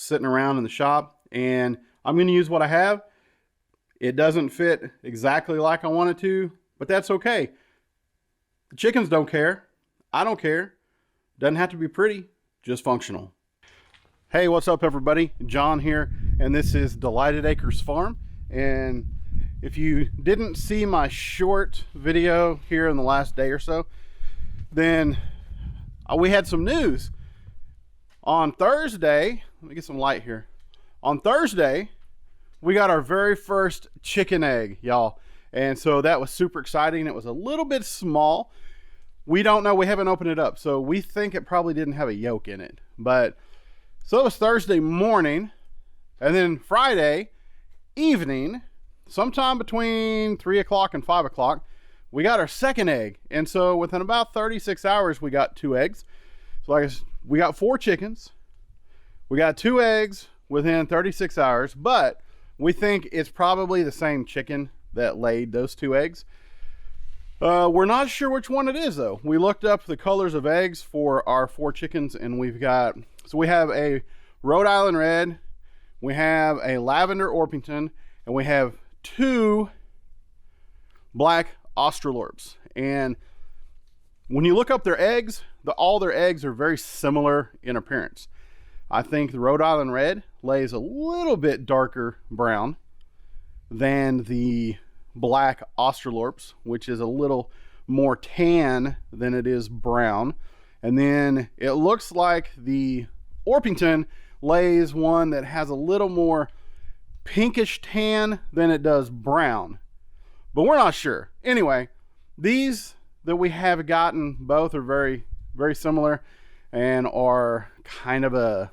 sitting around in the shop, and I'm going to use what I have. It doesn't fit exactly like I want it to, but that's okay. The chickens don't care. I don't care. Doesn't have to be pretty, just functional. Hey, what's up everybody? John here, and this is Delighted Acres Farm. And if you didn't see my short video here in the last day or so, then we had some news. On Thursday, let me get some light here. On Thursday, we got our very first chicken egg, y'all. And so that was super exciting. It was a little bit small. We don't know, we haven't opened it up. So we think it probably didn't have a yolk in it. But so it was Thursday morning, and then Friday evening, sometime between 3 o'clock and 5 o'clock, we got our second egg. And so within about 36 hours, we got 2 eggs. So like we got 4 chickens. We got 2 eggs within 36 hours, but we think it's probably the same chicken that laid those 2 eggs. We're not sure which one it is though. We looked up the colors of eggs for our 4 chickens, and we have a Rhode Island Red, we have a Lavender Orpington, and we have 2 black Australorps. And when you look up their eggs, all their eggs are very similar in appearance. I think the Rhode Island Red lays a little bit darker brown than the black Australorps, which is a little more tan than it is brown. And then it looks like the Orpington lays one that has a little more pinkish tan than it does brown, but we're not sure. Anyway, these that we have gotten, both are very, very similar and are kind of a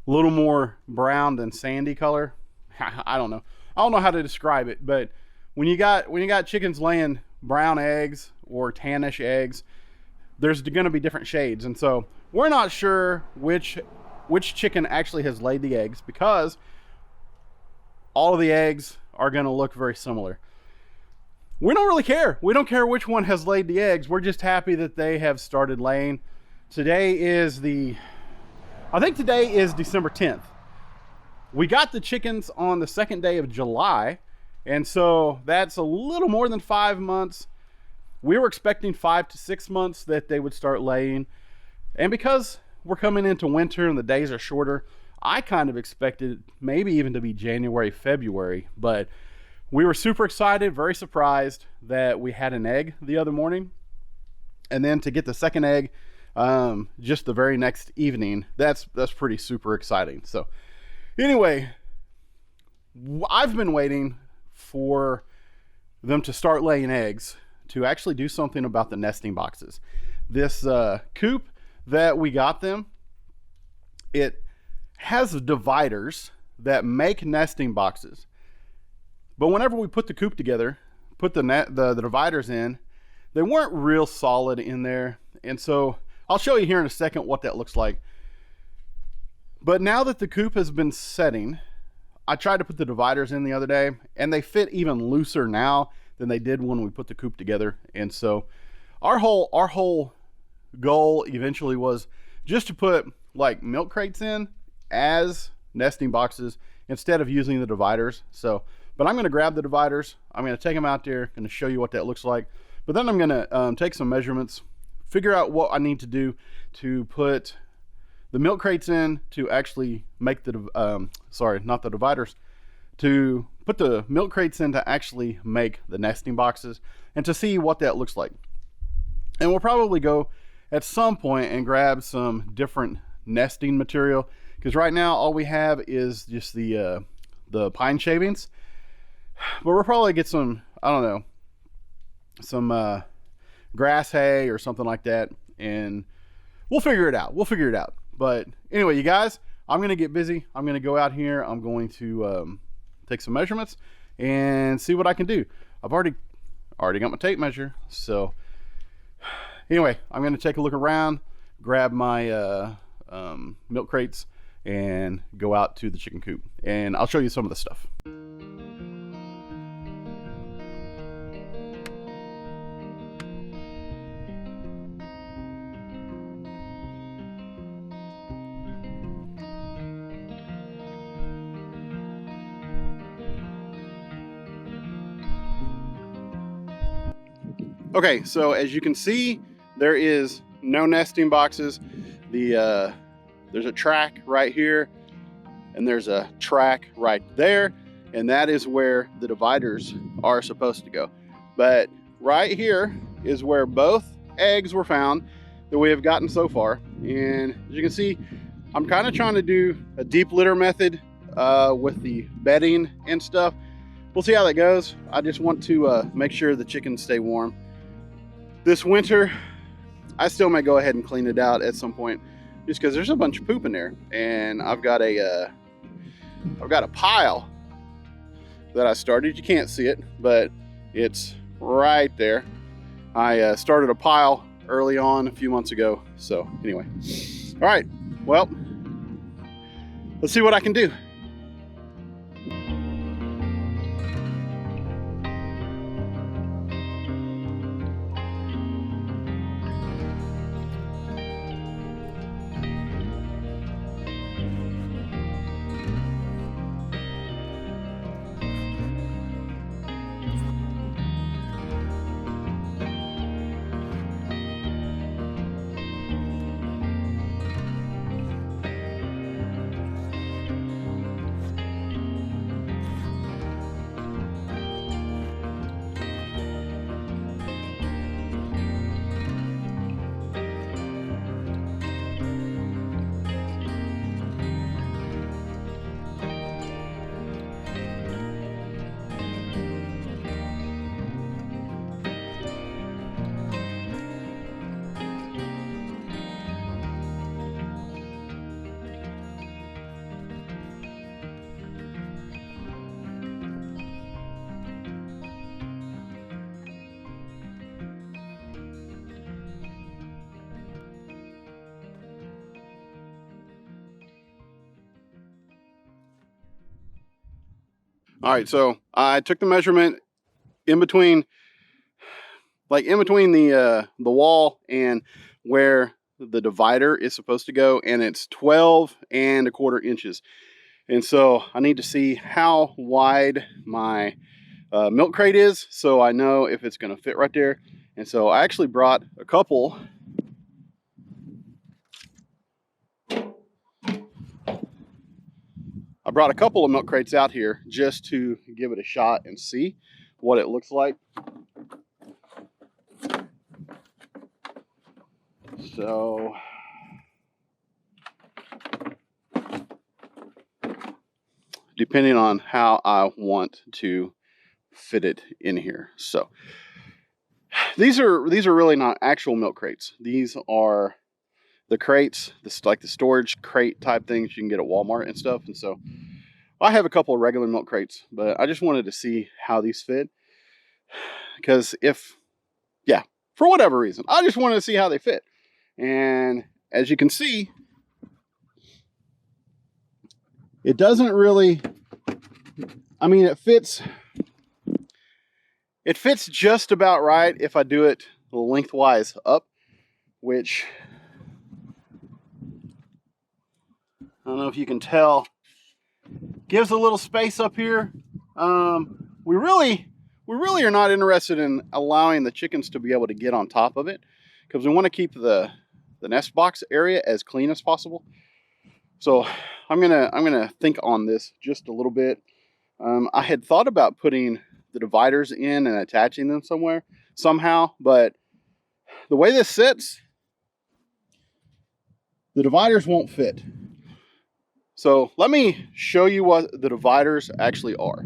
little more brown than sandy color. I don't know how to describe it, but when you got chickens laying brown eggs or tannish eggs, there's going to be different shades. And so we're not sure which chicken actually has laid the eggs, because all of the eggs are going to look very similar. We don't really care. We don't care which one has laid the eggs. We're just happy that they have started laying. Today is December 10th. We got the chickens on the 2nd day of July, and so that's a little more than 5 months. We were expecting 5 to 6 months that they would start laying. And because we're coming into winter and the days are shorter, I kind of expected maybe even to be January, February, but we were super excited, very surprised that we had an egg the other morning. And then to get the second egg just the very next evening, that's pretty super exciting. So anyway, I've been waiting for them to start laying eggs to actually do something about the nesting boxes. This coop that we got them, it has dividers that make nesting boxes. But whenever we put the coop together, put the dividers in, they weren't real solid in there. And so I'll show you here in a second what that looks like. But now that the coop has been setting, I tried to put the dividers in the other day, and they fit even looser now than they did when we put the coop together. And so our whole goal eventually was just to put like milk crates in as nesting boxes instead of using the dividers. So, but I'm going to grab the dividers. I'm going to take them out there, going to show you what that looks like. But then I'm going to take some measurements, figure out what I need to do to put the milk crates in to actually make the, sorry, not the dividers, to put the milk crates in to actually make the nesting boxes, and to see what that looks like. And we'll probably go at some point and grab some different nesting material, because right now all we have is just the pine shavings. But we'll probably get some, I don't know, some grass hay or something like that, and we'll figure it out. But anyway, you guys, I'm going to get busy. I'm going to go out here. I'm going to take some measurements and see what I can do. I've already got my tape measure. So anyway, I'm going to take a look around, grab my milk crates, and go out to the chicken coop. And I'll show you some of the stuff. Okay, so as you can see, there is no nesting boxes. There's a track right here, and there's a track right there, and that is where the dividers are supposed to go. But right here is where both eggs were found that we have gotten so far. And as you can see, I'm kind of trying to do a deep litter method with the bedding and stuff. We'll see how that goes. I just want to make sure the chickens stay warm. This winter, I still may go ahead and clean it out at some point, just because there's a bunch of poop in there, and I've got a pile that I started. You can't see it, but it's right there. I started a pile early on a few months ago. So anyway, all right. Well, let's see what I can do. All right, so I took the measurement in between, the wall and where the divider is supposed to go, and it's 12¼ inches. And so I need to see how wide my milk crate is, so I know if it's going to fit right there. And so I actually brought a couple. I brought a couple of milk crates out here just to give it a shot and see what it looks like. So depending on how I want to fit it in here. So these are really not actual milk crates. These are the crates, like the storage crate type things you can get at Walmart and stuff. And so I have a couple of regular milk crates, but I just wanted to see how these fit. Because for whatever reason, I just wanted to see how they fit. And as you can see, it doesn't really, I mean, it fits just about right if I do it lengthwise up, which I don't know if you can tell, gives a little space up here. We really are not interested in allowing the chickens to be able to get on top of it, because we want to keep the nest box area as clean as possible. So I'm gonna think on this just a little bit. I had thought about putting the dividers in and attaching them somehow, but the way this sits, the dividers won't fit. So let me show you what the dividers actually are.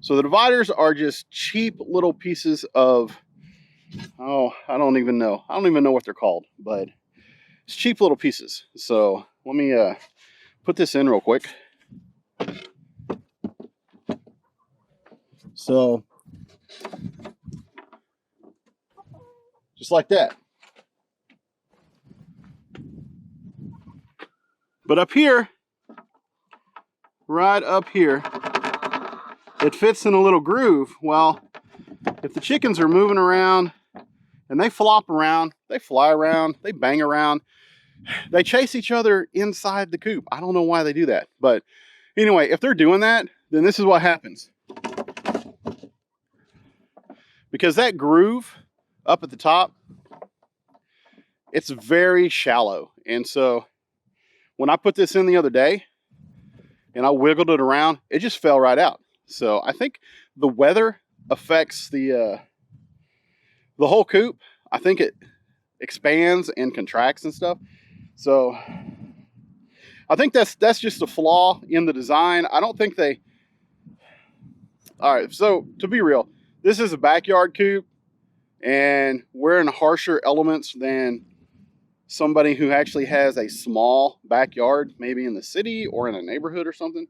So the dividers are just cheap little pieces of, I don't even know what they're called, but it's cheap little pieces. So let me put this in real quick. So just like that. But up here, right up here, it fits in a little groove. Well, if the chickens are moving around and they flop around, they fly around, they bang around, They chase each other inside the coop. I don't know why they do that. But anyway, if they're doing that, then this is what happens. Because that groove up at the top, it's very shallow. And so when I put this in the other day and I wiggled it around, it just fell right out. So I think the weather affects the whole coop. I think it expands and contracts and stuff. So I think that's just a flaw in the design. I don't think they... All right, so to be real, this is a backyard coop, and we're in harsher elements than somebody who actually has a small backyard, maybe in the city or in a neighborhood or something.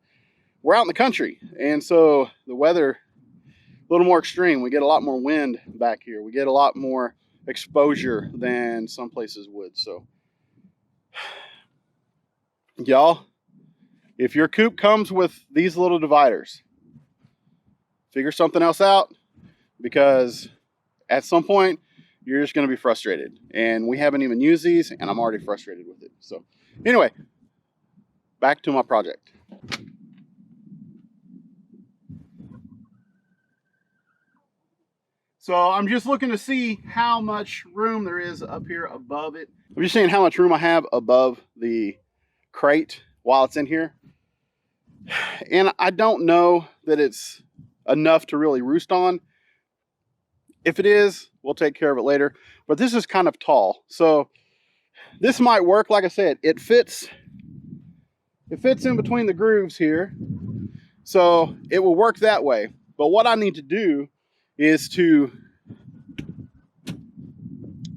We're out in the country, and so the weather a little more extreme. We get a lot more wind back here. We get a lot more exposure than some places would. So y'all, if your coop comes with these little dividers, figure something else out, because at some point you're just going to be frustrated. And we haven't even used these, and I'm already frustrated with it. So anyway, back to my project. So I'm just looking to see how much room there is up here above it. I'm just saying how much room I have above the crate while it's in here. And I don't know that it's enough to really roost on. If it is, we'll take care of it later. But this is kind of tall, so this might work. Like I said, it fits in between the grooves here, so it will work that way. But what I need to do is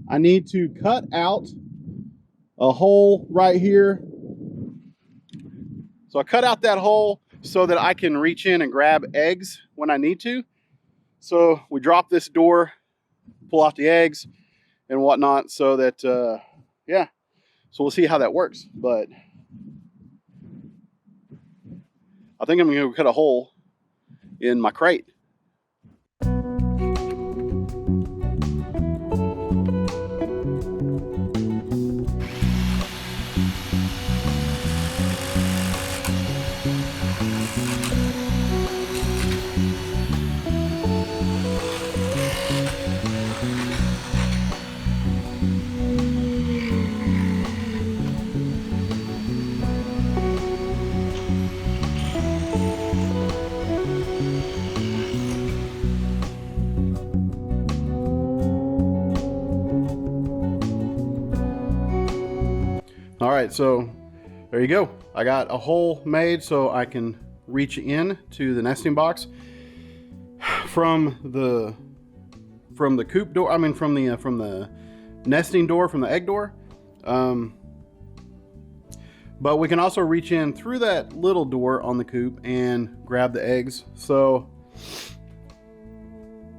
I need to cut out a hole right here. So I cut out that hole so that I can reach in and grab eggs when I need to. So we drop this door, pull out the eggs and whatnot, so that, yeah. So we'll see how that works. But I think I'm gonna cut a hole in my crate. All right, so there you go. I got a hole made so I can reach in to the nesting box from the coop door. I mean, from the nesting door, from the egg door. But we can also reach in through that little door on the coop and grab the eggs. So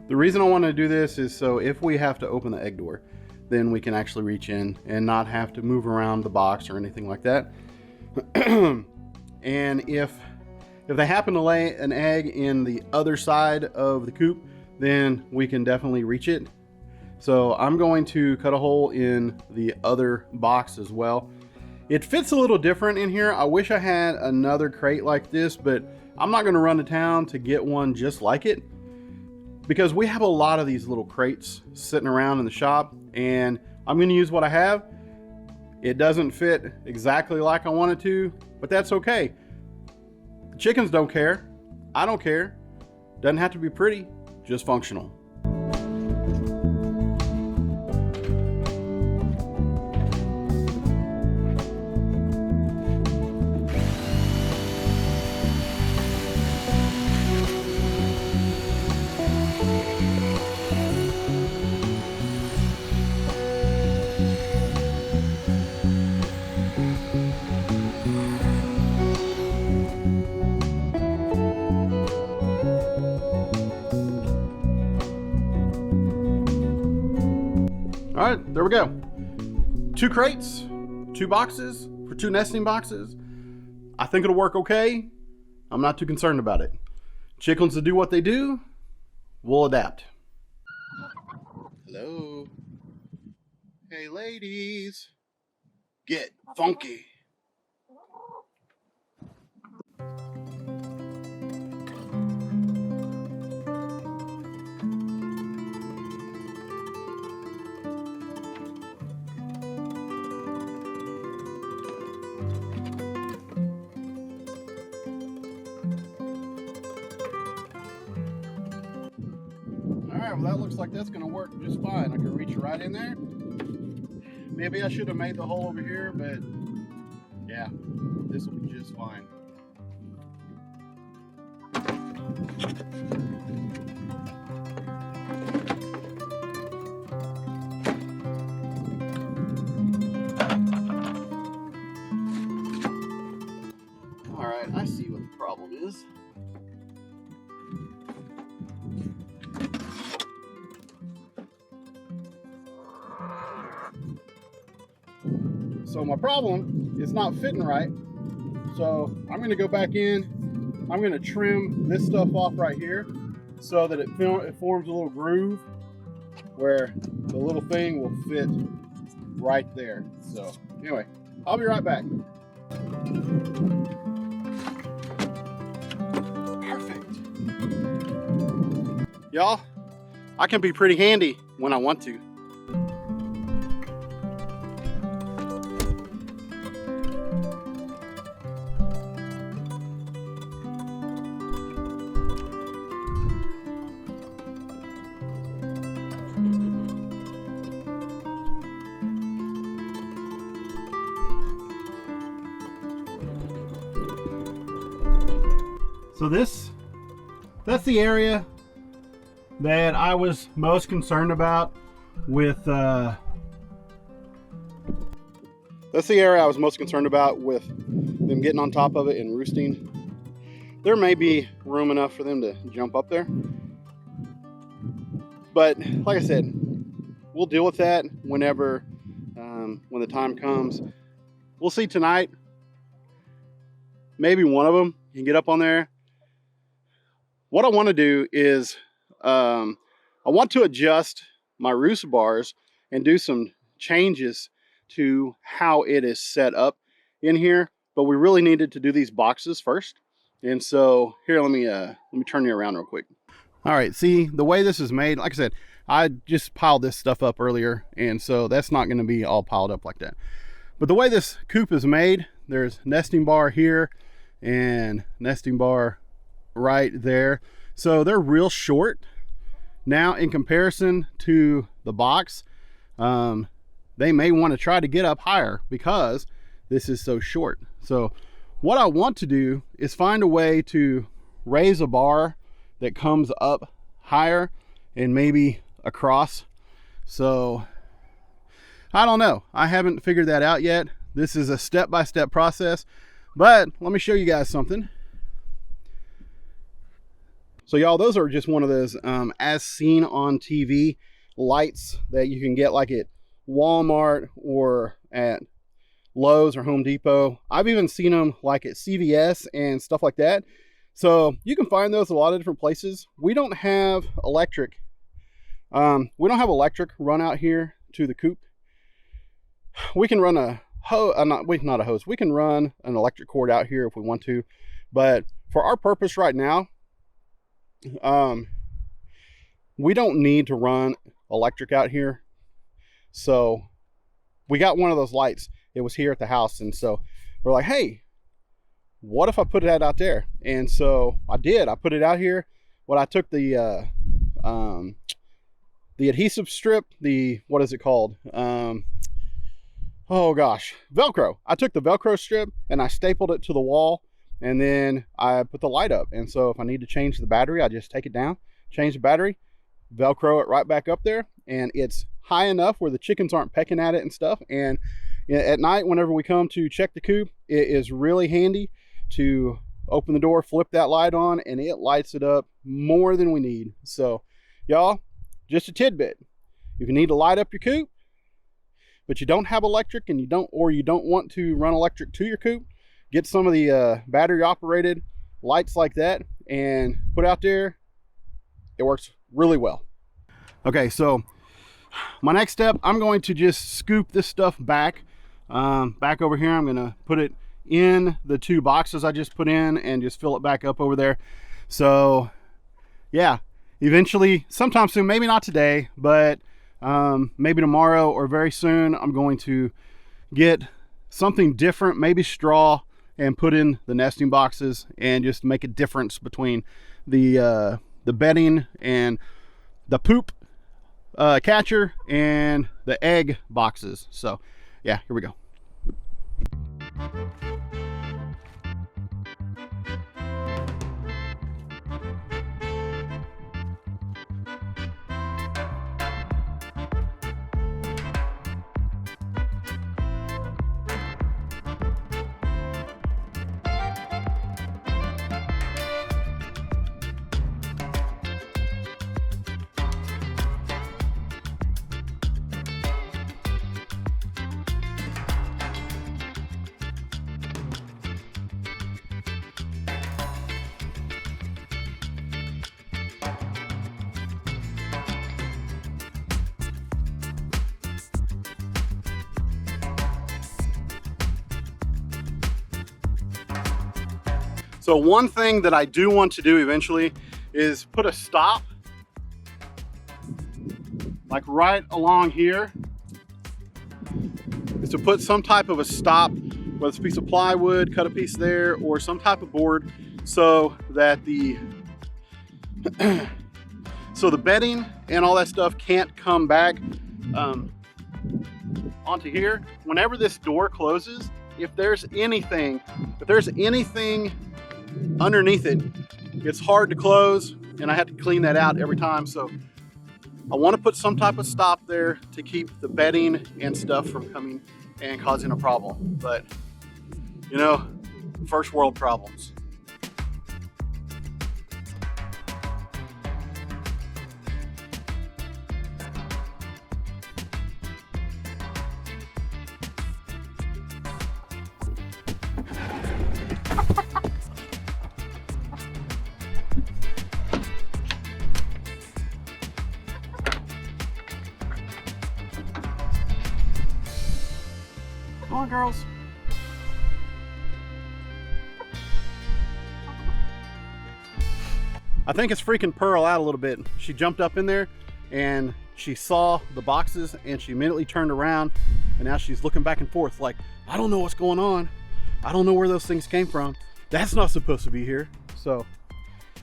the reason I want to do this is so if we have to open the egg door, then we can actually reach in and not have to move around the box or anything like that. And if they happen to lay an egg in the other side of the coop, then we can definitely reach it. So I'm going to cut a hole in the other box as well. It fits a little different in here. I wish I had another crate like this, but I'm not gonna run to town to get one just like it, because we have a lot of these little crates sitting around in the shop, and I'm gonna use what I have. It doesn't fit exactly like I want it to, but that's okay. The chickens don't care. I don't care. Doesn't have to be pretty, just functional. All right, there we go. 2 crates, 2 boxes for 2 nesting boxes. I think it'll work okay. I'm not too concerned about it. Chickens will do what they do. We'll adapt. Hello. Hey, ladies. get funky. All right, well that looks like that's gonna work just fine. I can reach right in there. Maybe I should have made the hole over here, but yeah, this will be just fine. All right, I see what the problem is. So my problem is not fitting right. So I'm gonna go back in. I'm gonna trim this stuff off right here so that it forms a little groove where the little thing will fit right there. So anyway, I'll be right back. Perfect. Y'all, I can be pretty handy when I want to. So that's the area that I was most concerned about with them getting on top of it and roosting. There may be room enough for them to jump up there. But like I said, we'll deal with that whenever, when the time comes. We'll see tonight. Maybe one of them can get up on there. What I want to do is I want to adjust my roost bars and do some changes to how it is set up in here, but we really needed to do these boxes first. And so here, let me turn you around real quick. All right, see the way this is made, like I said, I just piled this stuff up earlier, and so that's not going to be all piled up like that. But the way this coop is made, there's nesting bar here and nesting bar right there. So they're real short. Now in comparison to the box, they may want to try to get up higher because this is so short. So what I want to do is find a way to raise a bar that comes up higher and maybe across. So I don't know. I haven't figured that out yet. This is a step-by-step process, but let me show you guys something. So y'all, those are just one of those as seen on TV lights that you can get like at Walmart or at Lowe's or Home Depot. I've even seen them like at CVS and stuff like that. So you can find those a lot of different places. We don't have electric. We don't have electric run out here to the coop. We can run a hose, not a hose. We can run an electric cord out here if we want to, but for our purpose right now, we don't need to run electric out here. So we got one of those lights. It was here at the house, and so we're like, hey, what if I put it out there? And so I did. I put it out here. When I took the adhesive strip, what is it called? Oh gosh, Velcro. I took the Velcro strip and I stapled it to the wall, and then I put the light up. And so if I need to change the battery, I just take it down, change the battery, Velcro it right back up there, and it's high enough where the chickens aren't pecking at it and stuff. And at night, whenever we come to check the coop, it is really handy to open the door, flip that light on, and it lights it up more than we need. So y'all, just a tidbit. If you need to light up your coop, but you don't have electric and you don't want to run electric to your coop, get some of the battery operated lights like that and put out there. It works really well. Okay, so my next step, I'm going to just scoop this stuff back Back over here, I'm gonna put it in the 2 boxes I just put in and just fill it back up over there. So yeah, eventually, sometime soon, maybe not today, but maybe tomorrow or very soon, I'm going to get something different, maybe straw, and put in the nesting boxes and just make a difference between the bedding and the poop catcher and the egg boxes. So yeah, here we go. So one thing that I do want to do eventually is put a stop, like right along here, is to put some type of a stop, whether it's a piece of plywood, cut a piece there, or some type of board, so that the bedding and all that stuff can't come back onto here. Whenever this door closes, if there's anything underneath it, it's hard to close, and I have to clean that out every time. So I want to put some type of stop there to keep the bedding and stuff from coming and causing a problem. But you know, first world problems. Come on, girls. I think it's freaking Pearl out a little bit. She jumped up in there and she saw the boxes and she immediately turned around, and now she's looking back and forth like, I don't know what's going on. I don't know where those things came from. That's not supposed to be here. So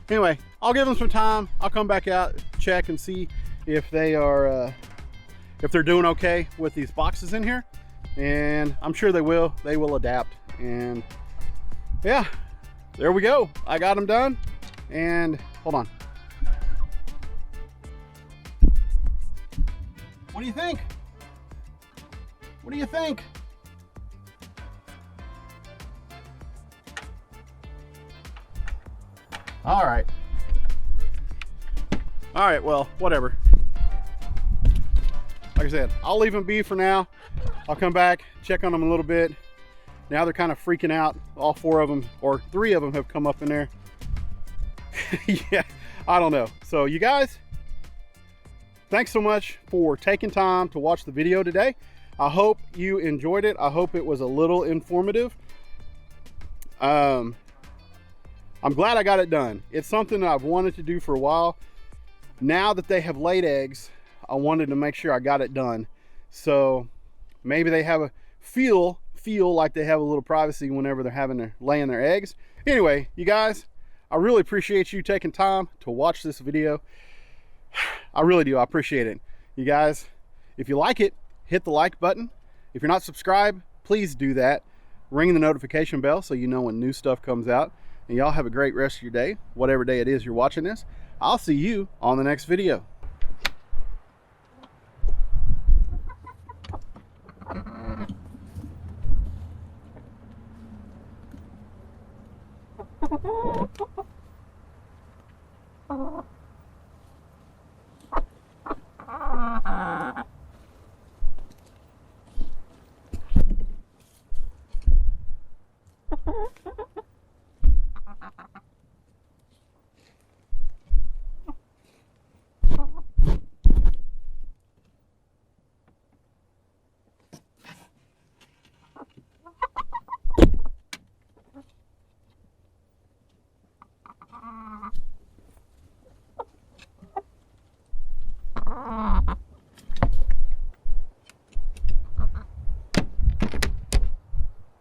anyway, I'll give them some time. I'll come back out, check and see if they are, if they're doing okay with these boxes in here. And I'm sure they will adapt. And yeah, there we go. I got them done. And hold on. What do you think? What do you think? All right. All right, well, whatever. Like I said, I'll leave them be for now. I'll come back, check on them a little bit. Now they're kind of freaking out. All 4 of them, or 3 of them, have come up in there. Yeah, I don't know. So you guys, thanks so much for taking time to watch the video today. I hope you enjoyed it. I hope it was a little informative. I'm glad I got it done. It's something that I've wanted to do for a while. Now that they have laid eggs, I wanted to make sure I got it done. So maybe they have a feel like they have a little privacy whenever they're laying their eggs. Anyway, you guys, I really appreciate you taking time to watch this video. I really do. I appreciate it. You guys, if you like it, hit the like button. If you're not subscribed, please do that. Ring the notification bell so you know when new stuff comes out. And y'all have a great rest of your day, whatever day it is you're watching this. I'll see you on the next video. Oh.